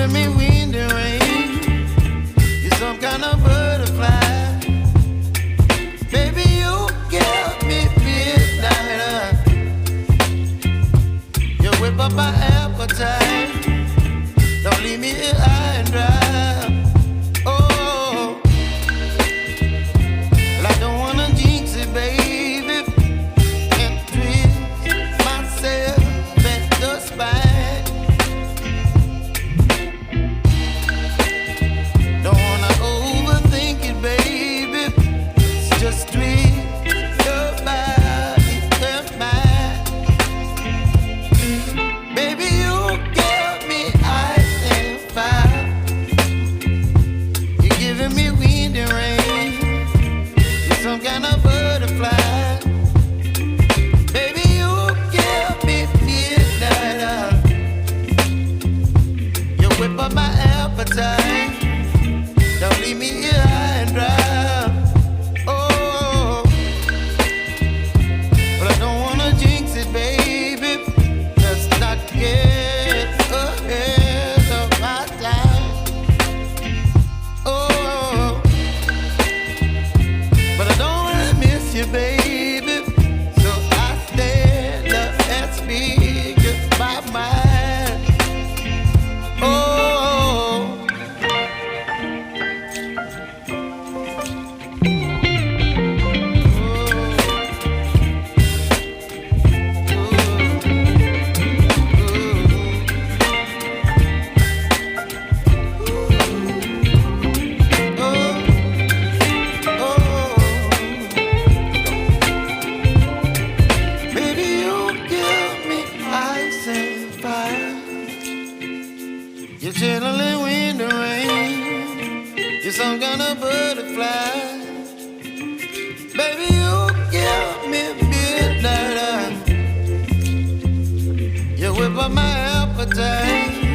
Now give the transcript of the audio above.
giving me wind and rain. You're some kind of butterfly. Baby, you give me midnight. You whip up my appetite. Don't leave me here high and dry. Oh, well, I don't wanna jinx it, baby, and twist myself at the spine. Don't wanna overthink it, baby. It's just twist your body and mine. Baby, you give me ice and fire. You're giving me wind and rain. You're some kind of butterfly. Baby, you give me midnight. You whip up my appetite. Don't leave me here high and dry. Oh, but I don't wanna jinx it, baby. Let's not get ahead of my time. Oh, but I don't wanna miss you, baby. So I stand up and speak my mind. Oh. Baby, you give me ice and fire. You're chilling wind and rain. You're some kind of butterfly. Baby, you give me midnight. You whip up my appetite.